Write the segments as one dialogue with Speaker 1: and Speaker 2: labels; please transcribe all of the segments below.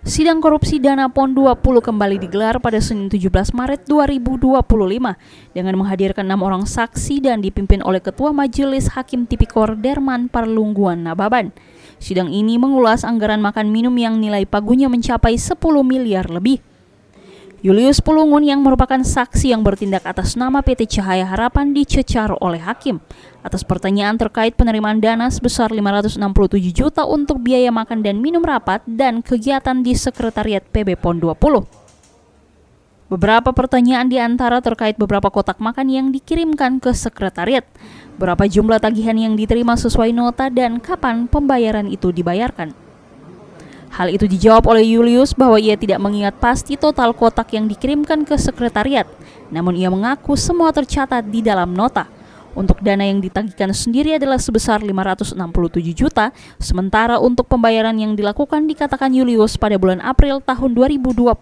Speaker 1: Sidang korupsi dana PON 20 kembali digelar pada Senin 17 Maret 2025 dengan menghadirkan 6 orang saksi dan dipimpin oleh Ketua Majelis Hakim Tipikor Derman Parlungguan Nababan. Sidang ini mengulas anggaran makan minum yang nilai pagunya mencapai 10 miliar lebih. Julius Pulungun yang merupakan saksi yang bertindak atas nama PT Cahaya Harapan dicecar oleh hakim atas pertanyaan terkait penerimaan dana sebesar 567 juta untuk biaya makan dan minum rapat dan kegiatan di Sekretariat PB PON 20. Beberapa pertanyaan diantara terkait beberapa kotak makan yang dikirimkan ke sekretariat, berapa jumlah tagihan yang diterima sesuai nota dan kapan pembayaran itu dibayarkan. Hal itu dijawab oleh Julius bahwa ia tidak mengingat pasti total kotak yang dikirimkan ke sekretariat, namun ia mengaku semua tercatat di dalam nota. Untuk dana yang ditagihkan sendiri adalah sebesar 567 juta, sementara untuk pembayaran yang dilakukan dikatakan Julius pada bulan April tahun 2022.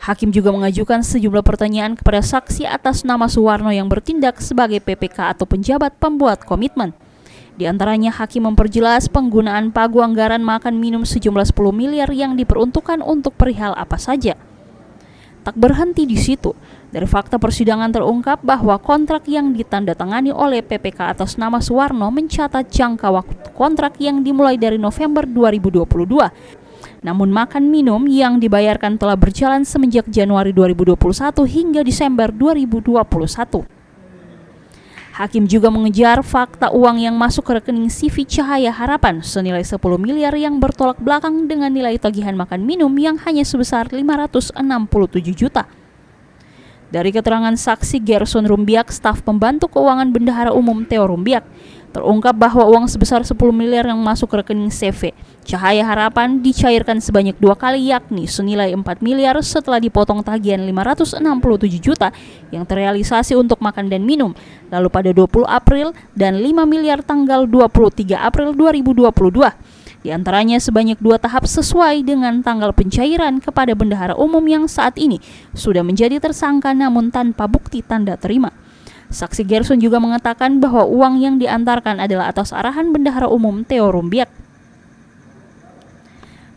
Speaker 1: Hakim juga mengajukan sejumlah pertanyaan kepada saksi atas nama Suwarno yang bertindak sebagai PPK atau penjabat pembuat komitmen. Di antaranya hakim memperjelas penggunaan pagu anggaran makan minum sejumlah 10 miliar yang diperuntukkan untuk perihal apa saja. Tak berhenti di situ, dari fakta persidangan terungkap bahwa kontrak yang ditandatangani oleh PPK atas nama Suwarno mencatat jangka waktu kontrak yang dimulai dari November 2022. Namun makan minum yang dibayarkan telah berjalan semenjak Januari 2021 hingga Desember 2021. Hakim juga mengejar fakta uang yang masuk ke rekening CV Cahaya Harapan senilai 10 miliar yang bertolak belakang dengan nilai tagihan makan minum yang hanya sebesar 567 juta. Dari keterangan saksi Gerson Rumbiak, staf pembantu keuangan Bendahara Umum Theo Rumbiak, terungkap bahwa uang sebesar 10 miliar yang masuk ke rekening CV Cahaya Harapan dicairkan sebanyak 2 kali, yakni senilai 4 miliar setelah dipotong tagihan 567 juta yang terrealisasi untuk makan dan minum, lalu pada 20 April dan 5 miliar tanggal 23 April 2022. Di antaranya sebanyak 2 tahap sesuai dengan tanggal pencairan kepada Bendahara Umum yang saat ini sudah menjadi tersangka namun tanpa bukti tanda terima. Saksi Gerson juga mengatakan bahwa uang yang diantarkan adalah atas arahan Bendahara Umum Theo Rumbiak.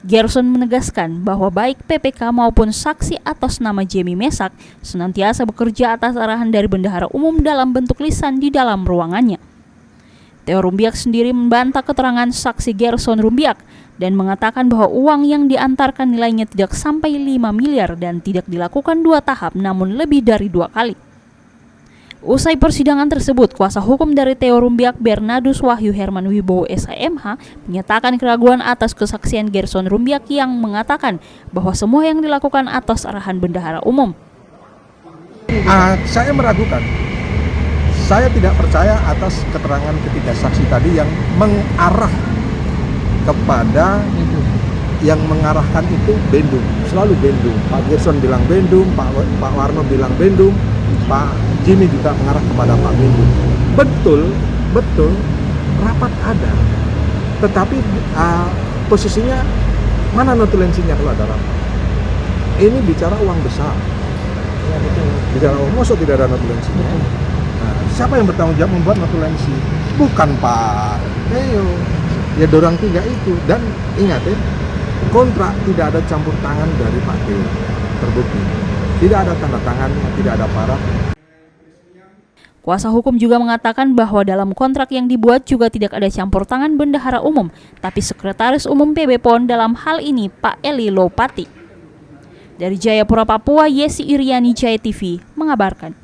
Speaker 1: Gerson menegaskan bahwa baik PPK maupun saksi atas nama Jemi Mesak senantiasa bekerja atas arahan dari Bendahara Umum dalam bentuk lisan di dalam ruangannya. Theo Rumbiak sendiri membantah keterangan saksi Gerson Rumbiak dan mengatakan bahwa uang yang diantarkan nilainya tidak sampai 5 miliar dan tidak dilakukan 2 tahap namun lebih dari 2 kali. Usai persidangan tersebut, kuasa hukum dari Theo Rumbiak Bernardus Wahyu Herman Wibowo SHMH menyatakan keraguan atas kesaksian Gerson Rumbiak yang mengatakan bahwa semua yang dilakukan atas arahan Bendahara Umum.
Speaker 2: Saya meragukan. Saya tidak percaya atas keterangan ketiga saksi tadi yang mengarah kepada yang mengarahkan itu Bendum, selalu Bendum. Pak Gerson bilang Bendum, Pak Warno bilang Bendum, Pak Jimmy juga mengarah kepada Pak Bendum. Betul, rapat ada. Tetapi posisinya mana notulensinya kalau ada rapat? Ini bicara uang besar. Ya, betul. Bicara uang, maksud tidak ada notulensinya. Nah, siapa yang bertanggung jawab membuat notulensi? Bukan Pak Theo. Ya dorang 3 itu. Dan ingat ya, kontrak tidak ada campur tangan dari Pak Theo. Terbukti. Tidak ada tanda tangannya, tidak ada paraf.
Speaker 1: Kuasa hukum juga mengatakan bahwa dalam kontrak yang dibuat juga tidak ada campur tangan Bendahara Umum, tapi Sekretaris Umum PB PON dalam hal ini Pak Eli Lopati. Dari Jayapura, Papua, Yesi Iriani, Jaya TV mengabarkan.